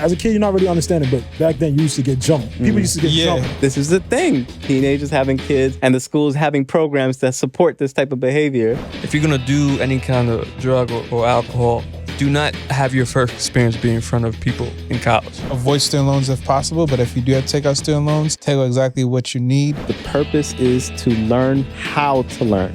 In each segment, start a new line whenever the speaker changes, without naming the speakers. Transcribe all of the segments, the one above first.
as a kid, you're not really understanding, but back then you used to get jumped. People used to get jumped.
This is the thing. Teenagers having kids and the schools having programs that support this type of behavior.
If you're going to do any kind of drug or alcohol, do not have your first experience be in front of people in college.
Avoid student loans if possible, but if you do have to take out student loans, take out exactly what you need.
The purpose is to learn how to learn.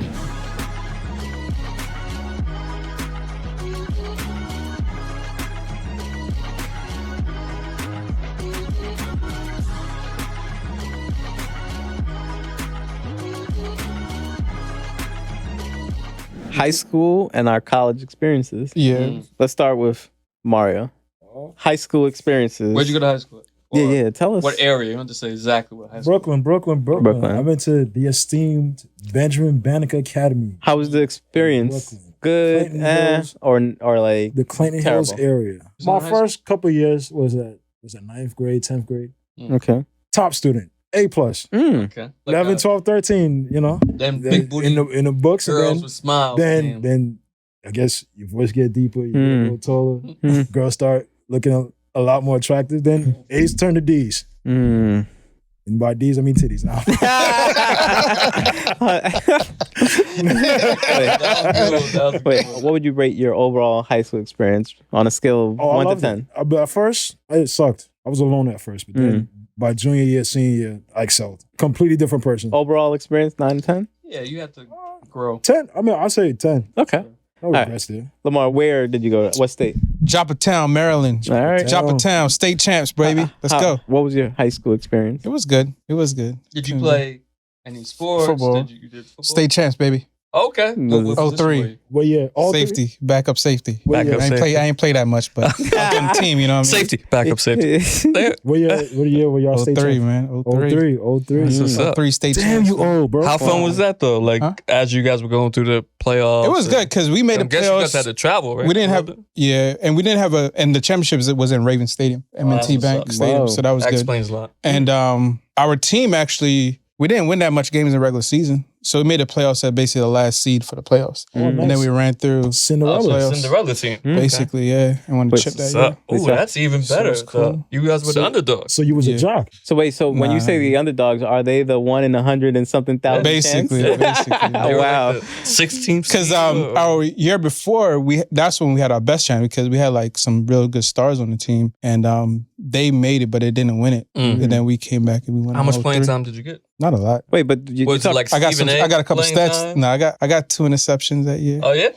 High school and our college experiences.
Yeah.
Let's start with Mario. High school experiences.
Where'd you go to high school?
Yeah, tell us.
What area? You don't have to say exactly what high school.
Brooklyn. I went to the esteemed Benjamin Banneker Academy.
How was the experience?
Brooklyn.
Good, or like
the Clayton
terrible.
Hills area. My first couple of years was at 9th grade, 10th grade.
Okay.
Top student. A+.
Okay.
11, 12, 13, you know.
Them big booty
in the books.
girls
and
with smiles.
then I guess your voice get deeper, you get a little taller. Girls start looking a lot more attractive. Then A's turn to D's. And by D's, I mean titties now.
Wait, what would you rate your overall high school experience on a scale of 1 to 10?
But at first, it sucked. I was alone at first, but then by junior year, senior year, I excelled. Completely different person.
Overall experience, 9 to 10?
Yeah, you have to grow.
10. I mean, I'll say 10.
Okay.
No regrets there.
Lamar, where did you go? What state?
Joppatown, Maryland.
All right.
Joppatown, state champs, baby. Let's go.
What was your high school experience?
It was good.
Did you play any sports?
Football.
You did football?
State champs, baby.
Okay.
Was
What position
03.
were you?
Well, yeah. All
Safety, backup safety.
Well, yeah.
I ain't play that much, but I was on the team, you know what I mean?
Safety. Backup safety.
What year were y'all state
03,
champs?
man. 03.
03.
That's what's up.
03 state
Damn,
champs.
you old, bro.
How fun was that though? Like as you guys were going through the playoffs.
It was good because we made
I
the
guess you guys
playoffs.
had to travel, right?
We didn't have, and we didn't have and the championships, it was in Raven Stadium, M&T
that's
Bank
what's
Stadium,
Wow.
so that was
That
good.
explains a lot.
And our team actually, we didn't win that much games in regular season, so we made the playoffs at basically the last seed for the playoffs. And then we ran through
Cinderella.
playoffs.
Cinderella team.
Basically, yeah, and won the chip that year.
Oh, that's even better.
So cool.
You guys were the underdogs.
So you was a jock.
So wait, when you say the underdogs, are they the 1 in 100 and something thousand
Basically,
chance?
basically.
They were
Wow.
like the 16th
Because
seed, or-
our year before, that's when we had our best chance because we had like some real good stars on the team, and they made it, but they didn't win it. And then we came back and we won.
How much playing
03.
time did you get?
Not a lot.
Wait, but you
Was it
talk,
like
I got
Stephen A.
I got a couple
playing
stats.
time?
No, I got 2 interceptions that year.
Oh yeah,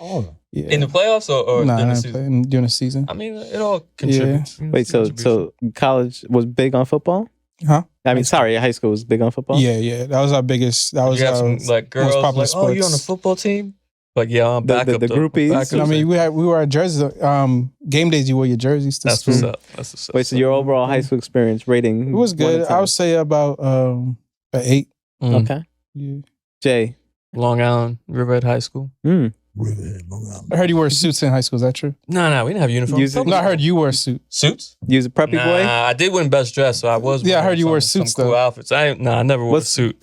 Yeah.
in the playoffs or
Nah, I
during the
didn't
season?
play during the season.
I mean, it all contributes.
wait, so college was big on football?
Huh?
I mean, sorry, high school was big on football?
Yeah. That was our biggest. That was
you have
our
some like girls
most popular
like, oh, you on the
sports.
football team? Like, yeah, I'm back up.
the
though.
groupies?
Back up.
I mean, we were at jerseys. Game days, you wore your jerseys to
That's
school.
what's up. That's what's up.
Wait, so your overall high school experience rating?
It was
1 to
good.
10.
I would say about an 8.
Okay.
Yeah.
Jay.
Long Island, Riverhead High School.
I heard you wore suits in high school. Is that true?
No, we didn't have uniforms.
No, I heard you wore a suit.
Suits?
You was a preppy boy?
I did win best dress, so I was.
Yeah, I
wearing
heard you wore
some
suits,
cool
though.
outfits. I never wore a suit.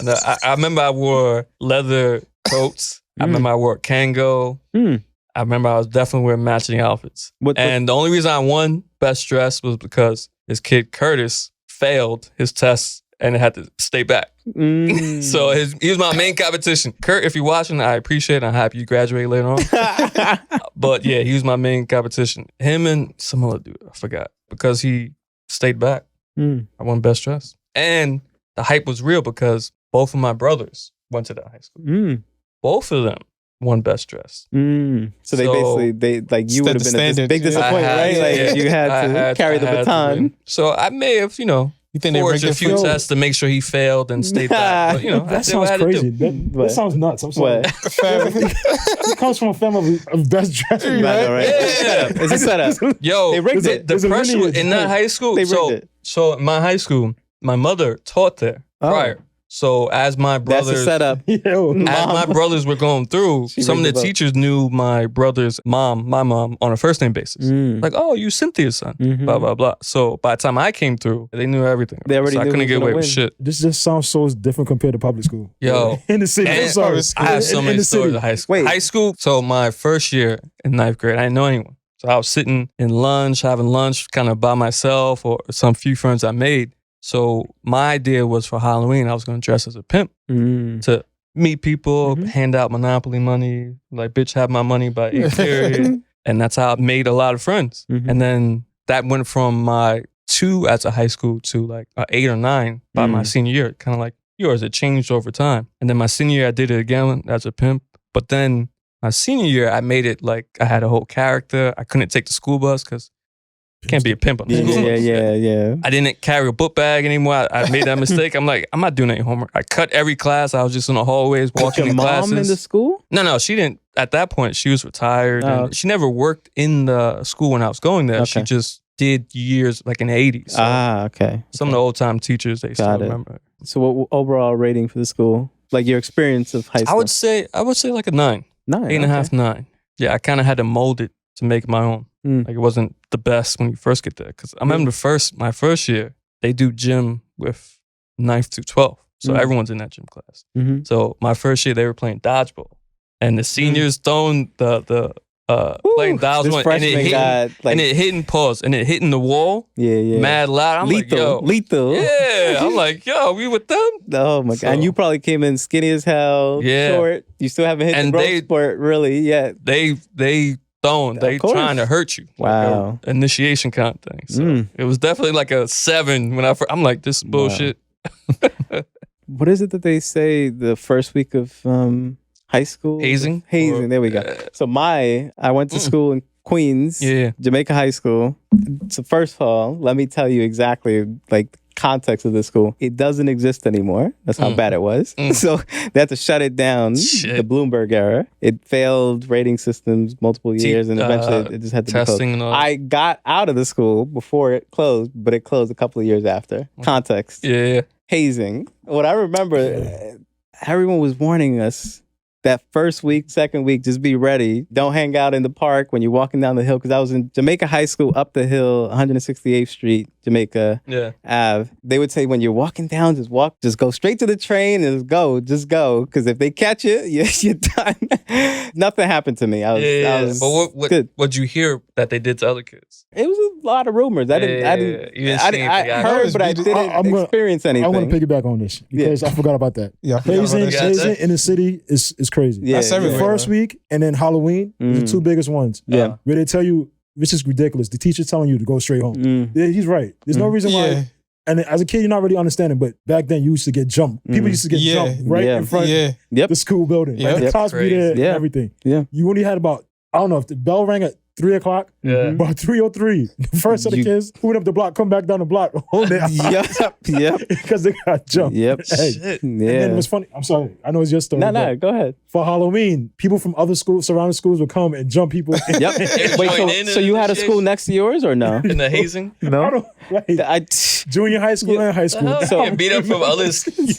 No, I remember I wore leather coats. I remember I wore Kango. I remember I was definitely wearing matching outfits. And the only reason I won best dress was because his kid Curtis failed his test and had to stay back. So he was my main competition. Kurt, if you're watching, I appreciate it. I'm happy you graduated later on. But yeah, he was my main competition. Him and some other dude, I forgot. Because he stayed back. I won best dress. And the hype was real because both of my brothers went to that high school. Both of them won best dress.
So they basically, you would have been at this big
Yeah.
disappointment, right? Like you had to carry the baton.
So I may have,
You think they
forged
rigged
a
it
few
for you?
tests to make sure he failed and stayed back. But,
That sounds crazy. That sounds nuts. I'm sorry. It comes from a family of best dressed men.
Right?
Yeah.
It's a setup.
Yo,
They rigged it.
the
There's a
pressure
lineage.
in that high school.
They rigged it.
So in my high school, my mother taught there prior. So as my
That's
brothers,
a setup.
as my brothers were going through, some of the
rigged it up.
teachers knew my brother's mom, my mom, on a first name basis. Like, oh, you Cynthia's son, blah, blah, blah. So by the time I came through, they knew everything.
They already
so I
knew
couldn't
who was
get away
gonna
with
win.
shit.
This just sounds so different compared to public school.
Yo.
In the city. I'm
And
sorry.
I have so
In
many
the
stories
city.
of high school.
Wait.
High school, so my first year in 9th grade, I didn't know anyone. So I was sitting in lunch, having lunch kind of by myself or some few friends I made. So my idea was for Halloween, I was going to dress as a pimp to meet people, hand out Monopoly money, like, bitch, have my money by 8th period. And that's how I made a lot of friends. And then that went from my 2 as a high school to like 8 or 9 by my senior year, kind of like yours. It changed over time. And then my senior year, I did it again as a pimp. But then my senior year, I made it like I had a whole character. I couldn't take the school bus because you can't be a pimp on the school bus.
Yeah.
I didn't carry a book bag anymore. I made that mistake. I'm like, I'm not doing any homework. I cut every class. I was just in the hallways walking in classes.
Your mom in the school?
No, she didn't. At that point, she was retired. And she never worked in the school when I was going there. She just did years like in the 80s. So
okay.
Some of the old time teachers, they still remember.
So what overall rating for the school? Like your experience of high school?
I would say like a 9. 8.5, 9. Yeah, I kind of had to mold it to make it my own. Like it wasn't the best when you first get there. Because I remember my first year, they do gym with 9th to 12th. So everyone's in that gym class. So my first year, they were playing dodgeball. And the seniors throwing the playing dodgeball. And it hit and pause. And it hit in the wall.
Yeah.
Mad loud. I'm
lethal.
Yeah. I'm like, yo, we with them?
Oh my God. And you probably came in skinny as hell, short. You still haven't hit the growth spurt really yet.
They trying to hurt you.
Wow.
Like initiation kind of thing. So it was definitely like a 7 when I'm like, this is bullshit.
What is it that they say the first week of high school?
Hazing.
There we go. So I went to school in Queens, Jamaica High School. So first of all, let me tell you exactly like the context of this school. It doesn't exist anymore. That's how bad it was. So they had to shut it down. The Bloomberg era. It failed rating systems multiple years, and eventually it just had to be closed.
And all.
I got out of the school before it closed, but it closed a couple of years after. Context.
Yeah.
Hazing. What I remember, everyone was warning us that first week, second week, just be ready. Don't hang out in the park when you're walking down the hill. Because I was in Jamaica High School, up the hill, 168th Street, Jamaica Ave. They would say when you're walking down, just go straight to the train and just go. Because if they catch you, you're done. Nothing happened to me. I was
But
good.
what'd you hear that they did to other kids?
It was a lot of rumors. I heard, but I didn't experience anything.
I want to piggyback on this because I forgot about that.
Yeah,
Hazing in the city is crazy.
Yeah,
that's everywhere.
The first week and then Halloween, the 2 biggest ones.
Yeah.
Where they tell you, which is ridiculous, the teacher's telling you to go straight home. Yeah, he's right. There's no reason why. And as a kid, you're not really understanding, but back then you used to get jumped. People used to get jumped right in front of the school building. Like the cops be there and everything. Yeah. You only had about, I don't know, if the bell rang at 3 o'clock, about 3:03, the first of the kids who went up the block, come back down the block, hold their eyes because they got jumped.
Shit.
And then it was funny. I'm sorry. I know it's your story.
No, go ahead.
For Halloween, people from other schools, surrounding schools would come and jump people.
Wait, so you had a school next to yours or no?
In the hazing?
No.
Junior high school and high school.
So you beat up from other schools?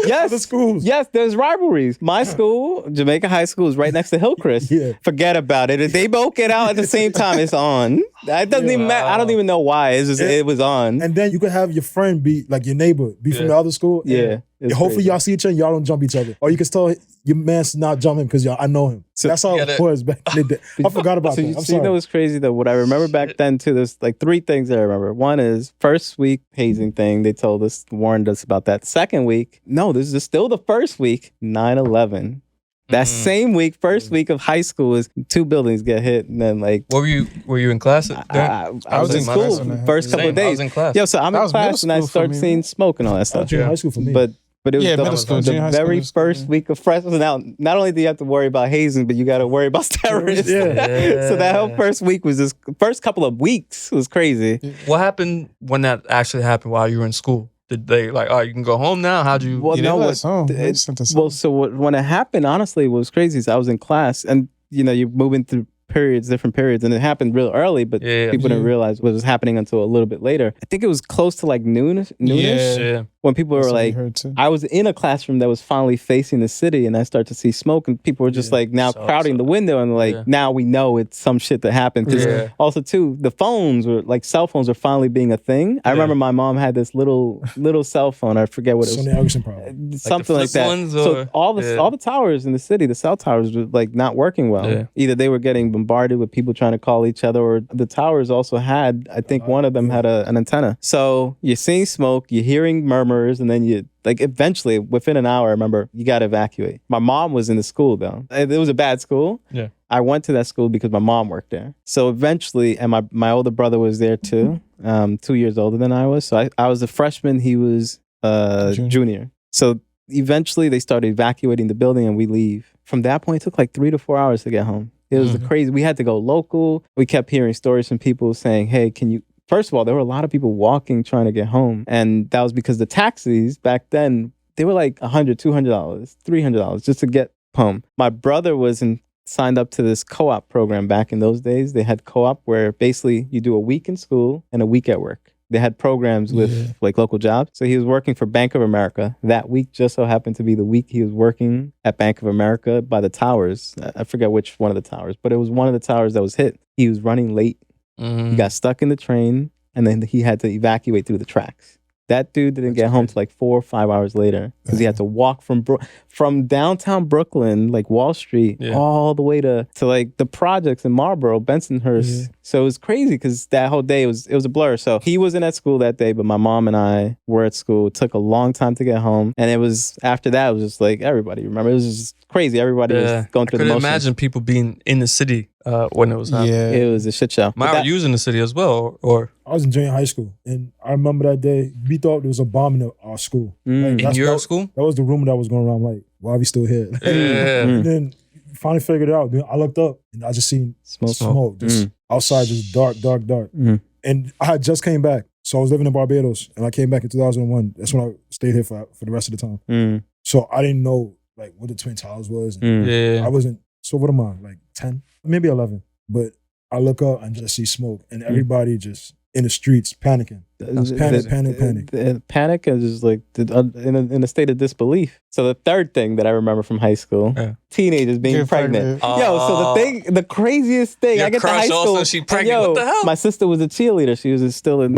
Yes.
Other schools.
Yes, there's rivalries. My school, Jamaica High School, is right next to Hillcrest. Forget about it. If they both get out at the same time, it's on. It doesn't even matter. I don't even know why. It's just, it was on.
And then you could have your friend be like your neighbor, be from the other school. Hopefully y'all see each other and y'all don't jump each other. Or you can tell your man's not jumping because I know him. So that's how it was back in the day. I forgot about that. I'm sorry.
You know what's crazy though? What I remember back then too, there's like 3 things that I remember. One is first week hazing thing. They warned us about that. Second week, no, this is still the first week, 9/11. That same week, first week of high school, is 2 buildings get hit, and then like.
Were you in class?
I was in school first couple of days.
I was in class.
Yo, so I'm in class and I start seeing smoke and all that stuff.
Junior high school for me.
But it was
middle school,
the very first week of freshman. Now, not only do you have to worry about hazing, but you got to worry about terrorists. So that whole first week was just first couple of weeks was crazy.
What happened when that actually happened while you were in school? Did they like, you can go home now? How'd you?
Well, when it happened, honestly, what was crazy is I was in class, and you're moving through different periods, and it happened real early, but people didn't realize what was happening until a little bit later. I think it was close to like noonish. when people were like, I was in a classroom that was finally facing the city, and I started to see smoke, and people were just like now crowding the window, and like now we know it's some shit that happened. Because also too, the phones were like cell phones are finally being a thing. I remember my mom had this little cell phone. I forget what it was.
Sony Ericsson probably.
Something like that. So all the towers in the city, the cell towers were like not working well. Yeah. Either they were getting bombarded with people trying to call each other, or the towers also had, I think one of them had an antenna. So you're seeing smoke, you're hearing murmurs, and then you like eventually within an hour, I remember you got to evacuate. My mom was in the school though. It was a bad school.
Yeah.
I went to that school because my mom worked there. So eventually, and my older brother was there too, 2 years older than I was. So I was a freshman, he was junior. So eventually they started evacuating the building and we leave. From that point, it took like 3 to 4 hours to get home. It was crazy. We had to go local. We kept hearing stories from people saying, hey, can you... First of all, there were a lot of people walking trying to get home. And that was because the taxis back then, they were like $100, $200, $300 just to get home. My brother signed up to this co-op program back in those days. They had co-op where basically you do a week in school and a week at work. They had programs with like local jobs. So he was working for Bank of America. That week just so happened to be the week he was working at Bank of America by the towers. I forget which one of the towers, but it was one of the towers that was hit. He was running late. He got stuck in the train, and then he had to evacuate through the tracks. That dude didn't get home till like 4 or 5 hours later because he had to walk from downtown Brooklyn, like Wall Street, all the way to like the projects in Marlboro, Bensonhurst. Yeah. So it was crazy because that whole day it was a blur. So he wasn't at school that day, but my mom and I were at school. It took a long time to get home, and it was after that. It was just like everybody. Remember, it was just crazy. Everybody was going through the motions.
I couldn't imagine people being in the city when it was happening.
Yeah, it was a shit show.
Were you in the city as well, or?
I was in junior high school, and I remember that day, we thought there was a bomb in our school.
Like, in your school?
That was the rumor that was going around, like, why are we still here? And then finally figured it out. Then I looked up, and I just seen smoke. Just outside, just dark. And I had just came back. So I was living in Barbados, and I came back in 2001. That's when I stayed here for the rest of the time. So I didn't know, like, what the Twin Towers was. I wasn't, so what am I, like 10? Maybe 11. But I look up and just see smoke, and everybody just in the streets panicking. Panic.
Panic is just like in a state of disbelief. So the third thing that I remember from high school, teenagers being pregnant. So the craziest thing, I get to high school.
She pregnant. What the hell?
My sister was a cheerleader. She was still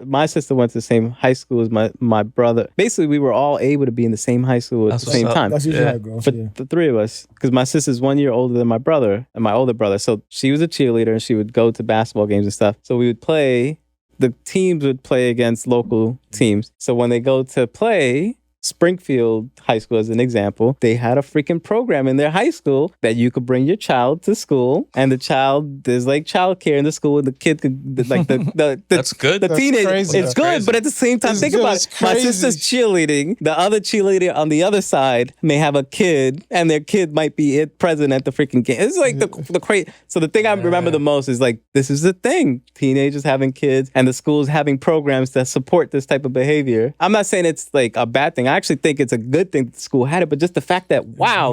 my sister went to the same high school as my brother. Basically, we were all able to be in the same high school at the same time.
That's usually how it goes.
But the three of us, because my sister's 1 year older than my brother and my older brother. So she was a cheerleader and she would go to basketball games and stuff. So we would play. The teams would play against local teams. So when they go to play, Springfield High School as an example, they had a freaking program in their high school that you could bring your child to school, and there's like childcare in the school, and the kid could like the
that's good.
The teenager, it's good, but at the same time, think about it. My sister's cheerleading. The other cheerleader on the other side may have a kid, and their kid might be present at the freaking game. It's like the crazy. So the thing I remember the most is like this is the thing: teenagers having kids, and the schools having programs that support this type of behavior. I'm not saying it's like a bad thing. I actually think it's a good thing that the school had it, but just the fact that,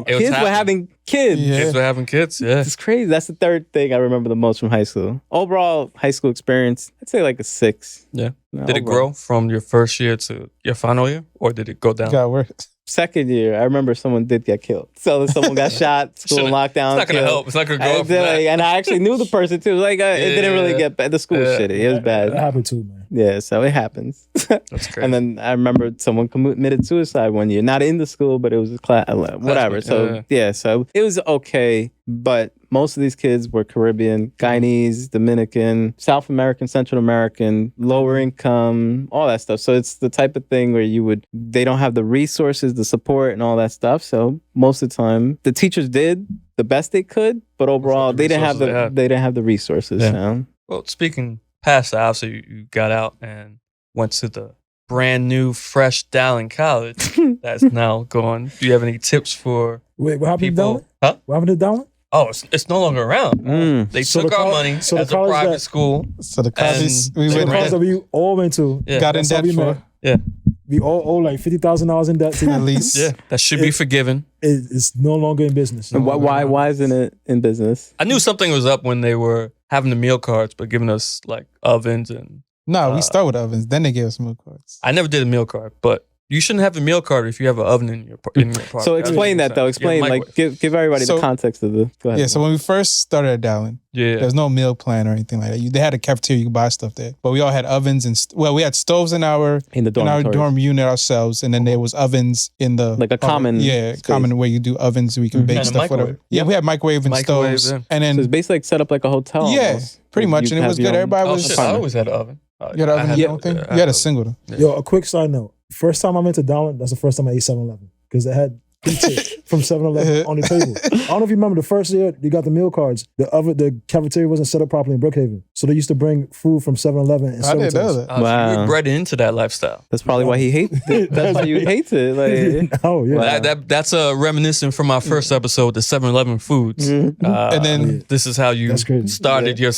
kids were having kids.
Kids were having kids,
It's crazy. That's the third thing I remember the most from high school. Overall, high school experience, I'd say like a 6.
Yeah. Did it grow from your first year to your final year, or did it go down?
Got worse.
Second year, I remember someone did get killed. So someone got shot, school lockdown.
It's not going to help. It's not going to go up.
And I actually knew the person too. Like, it didn't really get bad. The school was shitty. It was bad.
That happened too, man.
Yeah, so it happens.
That's crazy.
And then I remember someone committed suicide one year. Not in the school, but it was a class, whatever. So so it was okay. But most of these kids were Caribbean, Guyanese, Dominican, South American, Central American, lower income, all that stuff. So it's the type of thing where they don't have the resources, the support, and all that stuff. So most of the time, the teachers did the best they could, but overall, they didn't have the resources.
Yeah.
You know?
Well, speaking past that, obviously you got out and went to the brand new, fresh Dowling College that's now gone. Do you have any tips for
what happened
people?
To Dowling? Huh? What happened to Dowling?
Oh, it's no longer around. They took our money as a private school.
So the college
that we all went to
got in debt for.
Yeah.
We all owe like $50,000 in debt to
at least.
Yeah, that should be forgiven.
It's no longer in business.
And why isn't it in business?
I knew something was up when they were having the meal cards, but giving us like ovens and
No, we start with ovens. Then they gave us meal cards.
I never did a meal card, but you shouldn't have a meal card if you have an oven in your park.
So explain that though. Explain, like, give everybody the context of the. Go ahead.
Yeah, so when we first started at Dowling, there was no meal plan or anything like that. They had a cafeteria, you could buy stuff there. But we all had ovens and, we had stoves in our dorm unit ourselves. And then there was ovens in the.
Like a common.
Common where you do ovens and we can bake stuff, whatever. Yeah, we had microwave and stoves.
Yeah.
And then.
So it's basically like set up like a hotel.
Yeah,
almost.
pretty much. And it was good. Everybody was.
I always had an oven.
You had an oven? You had a single though.
Yo, a quick side note. First time I went to Dowling, that's the first time I ate 7-Eleven. Because they had pizza from 7-Eleven on the table. I don't know if you remember the first year they got the meal cards. The cafeteria wasn't set up properly in Brookhaven. So they used to bring food from 7-Eleven and
I didn't know that.
Wow. So you were bred into that lifestyle.
That's probably why he hates it. That's why you hate it. Like,
oh, yeah.
Well, that's a reminiscent from our first episode, the 7-Eleven foods.
Mm-hmm.
And then
this is how you started your...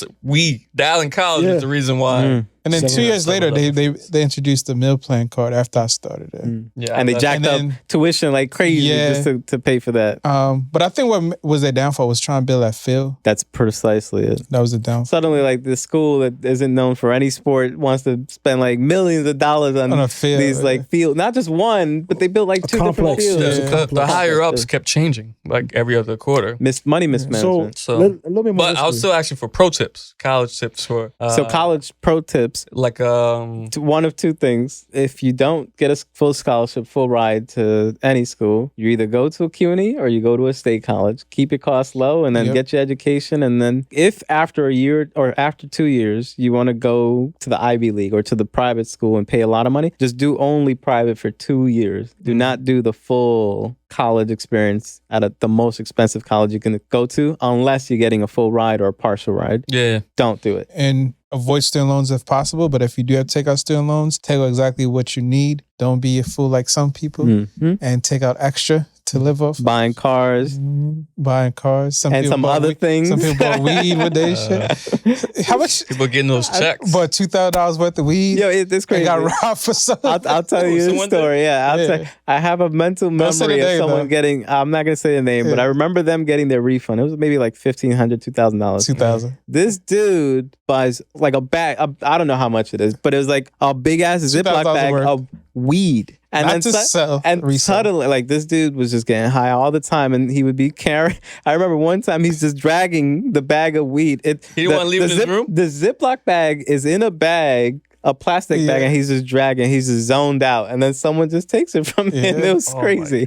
Dowling College is the reason why...
And then 2 years later, they introduced the meal plan card after I started it.
Yeah, and they jacked up tuition like crazy just to pay for that.
But I think what was their downfall was trying to build that field.
That's precisely it.
That was the downfall.
Suddenly, like the school that isn't known for any sport wants to spend like millions of dollars on
a field,
these like fields. Not just one, but they built like two different fields.
The higher ups kept changing like every other quarter.
Money mismanagement.
So but I was still asking for pro tips, college tips for.
So college pro tips.
Like
one of two things. If you don't get a full scholarship, full ride to any school, you either go to a CUNY or you go to a state college. Keep your costs low and then get your education. And then if after a year or after 2 years, you want to go to the Ivy League or to the private school and pay a lot of money, just do only private for 2 years. Do not do the full college experience at the most expensive college you can go to unless you're getting a full ride or a partial ride.
Yeah.
Don't do it.
And avoid student loans if possible, but if you do have to take out student loans, take out exactly what you need. Don't be a fool like some people and take out extra to live off.
Buying cars.
Some
other things.
Some people bought weed with their shit. How much?
People getting those checks.
Bought $2,000 worth of weed.
Yo, it's crazy.
Got robbed for something.
I'll tell you this story. Tell you. I have a mental memory of someone getting, I'm not going to say the name, but I remember them getting their refund. It was maybe like $1,500, $2,000.
$2,000.
This dude buys like a bag, I don't know how much it is, but it was like a big ass Ziploc bag of weed. And
not
then suddenly, like this dude was just getting high all the time, and he would be carrying. I remember one time he's just dragging the bag of weed.
He didn't want to leave it in his room?
The Ziploc bag is in a bag, a plastic bag, and he's just dragging. He's just zoned out, and then someone just takes it from him. It was crazy.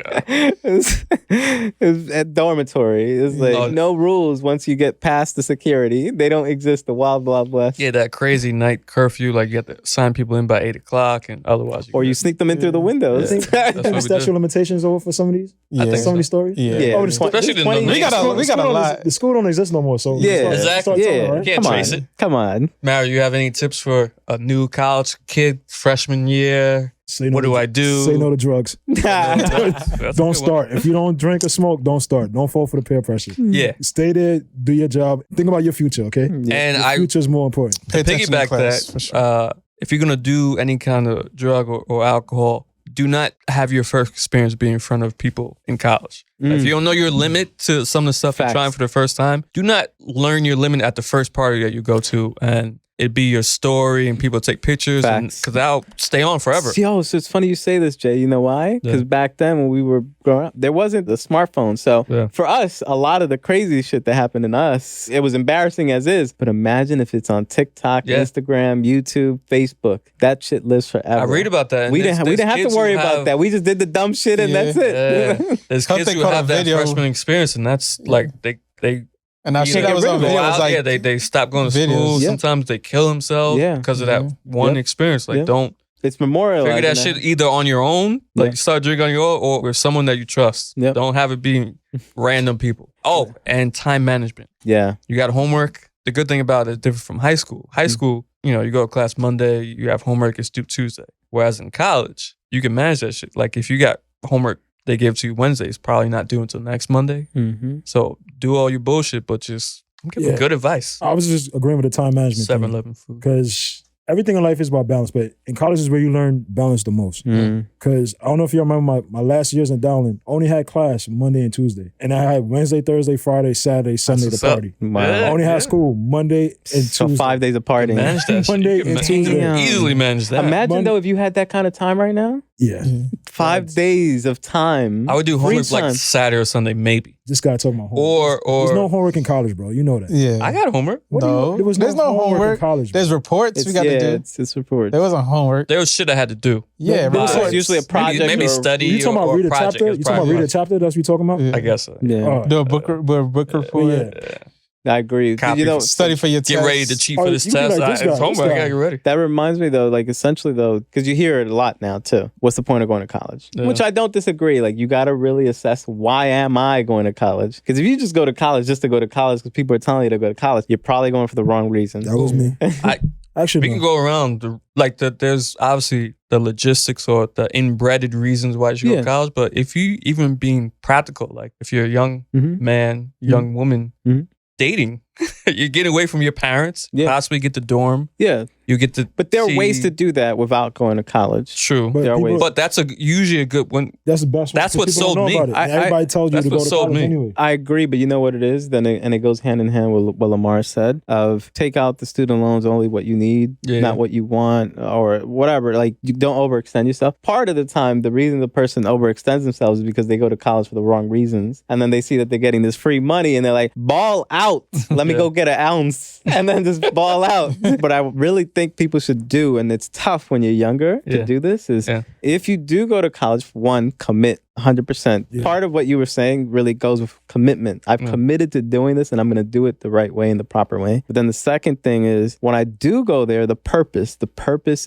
It was at dormitory. It's like no rules once you get past the security. They don't exist. The wild west.
Yeah, that crazy night curfew. Like you have to sign people in by 8 o'clock, and otherwise,
you sneak them in through the windows.
I think the statute of limitations over for some of these.
I think
some of these stories.
Yeah.
Oh,
especially the
we got a lot.
The school don't exist no more. So
exactly.
Right?
Can't trace it.
Come on,
Mary. You have any tips for a new college kid freshman year? What do I do?
Say no to drugs. Don't start. If you don't drink or smoke, don't start. Don't fall for the peer pressure.
Yeah.
Stay there, do your job. Think about your future, okay?
Yeah. And
your future is more important.
Piggyback that, sure. If you're going to do any kind of drug or alcohol, do not have your first experience be in front of people in college. If you don't know your limit to some of the stuff you're trying for the first time, do not learn your limit at the first party that you go to and it'd be your story and people take pictures because that'll stay on forever.
Yo, so it's funny you say this, Jay. You know why? Because back then when we were growing up, there wasn't the smartphone. So for us, a lot of the crazy shit that happened in us, it was embarrassing as is. But imagine if it's on TikTok, Instagram, YouTube, Facebook. That shit lives forever.
I read about that.
We didn't have to worry about that. We just did the dumb shit and that's it.
Yeah. There's kids who have that freshman experience and that's like they
and I think that was on video.
Like, they stop going to school. Sometimes they kill themselves because of that one experience. Like, don't.
It's memorialized.
Figure that shit either on your own, like start drinking on your own, or with someone that you trust. Don't have it being random people. Oh, and time management.
Yeah.
You got homework. The good thing about it is different from high school. High school, you go to class Monday, you have homework, it's due Tuesday. Whereas in college, you can manage that shit. Like, if you got homework they give to you Wednesday, it's probably not due until next Monday. So do all your bullshit, but just give good advice.
I was just agreeing with the time management.
7-Eleven food.
Because everything in life is about balance, but in college is where you learn balance the most. Because I don't know if you remember my last years in Dowling, only had class Monday and Tuesday. And I had Wednesday, Thursday, Friday, Saturday, Sunday to party. Wow. I only had school Monday and Tuesday.
So 5 days of partying.
Manage that
Monday and Tuesday.
Easily manage that.
Imagine though if you had that kind of time right now.
Yeah.
5 days of time.
I would do homework like Saturday or Sunday, maybe.
This guy talking about homework.
Or
there's no homework in college, bro. You know that.
Yeah.
I got homework.
There's no homework in college.
There's reports we got to do.
It's reports.
There wasn't homework.
There was shit I had to do.
Yeah,
but it's usually a project.
Maybe study.
You talking about read a chapter? You talking about read a chapter? That's what you talking about?
Yeah.
I guess so.
Yeah.
Do a book report.
Yeah.
I agree.
Study for your test.
Get ready to cheat for this test.
Like,
It's homework. I gotta get ready.
That reminds me though, like essentially though, because you hear it a lot now too. What's the point of going to college? Yeah. Which I don't disagree. Like you got to really assess, why am I going to college? Because if you just go to college just to go to college because people are telling you to go to college, you're probably going for the wrong reason.
That was me.
We can go around there's obviously the logistics or the inbred reasons why you should go to college, but if you even being practical, like if you're a young man, young woman dating, you're getting away from your parents, possibly get the dorm.
Yeah.
You get to
But there are ways to do that without going to college.
True.
There are ways.
But that's usually a good one.
That's the best one.
That's what sold me.
Everybody tells you to go to college anyway.
I agree, but you know what it is? Then it goes hand in hand with what Lamar said of take out the student loans, only what you need, not what you want or whatever. Like you don't overextend yourself. Part of the time, the reason the person overextends themselves is because they go to college for the wrong reasons. And then they see that they're getting this free money and they're like, ball out. Let me go get an ounce and then just ball out. But I really think people should do, and it's tough when you're younger to do this, is if you do go to college, one, commit 100%. Yeah. Part of what you were saying really goes with commitment. I've committed to doing this and I'm going to do it the right way and the proper way. But then the second thing is when I do go there, the purpose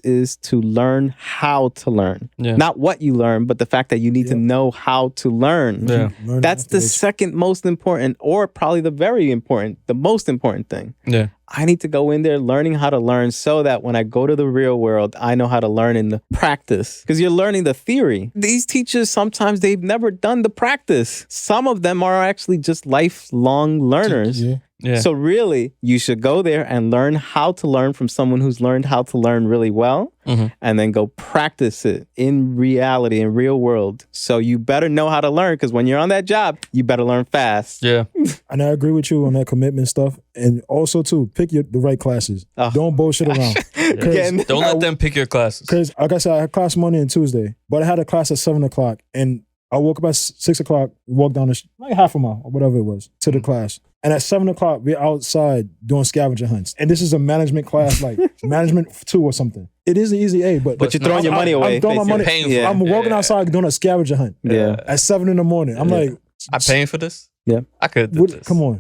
is to learn how to learn. Yeah. Not what you learn, but the fact that you need to know how to learn. Yeah. That's the second most important, or probably the most important thing. Yeah. I need to go in there learning how to learn so that when I go to the real world, I know how to learn in the practice. Because you're learning the theory. These teachers, sometimes they've never done the practice. Some of them are actually just lifelong learners. Yeah. Yeah. So really, you should go there and learn how to learn from someone who's learned how to learn really well, and then go practice it in reality, in real world. So you better know how to learn, because when you're on that job, you better learn fast. Yeah. And
I agree with you on that commitment stuff. And also, too, pick the right classes. Don't bullshit around.
Don't let them pick your classes.
Because, like I said, I had class Monday and Tuesday, but I had a class at 7 o'clock, and I woke up at 6 o'clock, walked down like half a mile or whatever it was to the class. And at 7 o'clock, we're outside doing scavenger hunts. And this is a management class, like management 2 or something. It is an easy A, but
you're throwing your money away.
I'm throwing my money. I'm walking outside doing a scavenger hunt. At 7 in the morning. I'm like,
I'm paying for this?
Yeah.
I could do this.
Come on.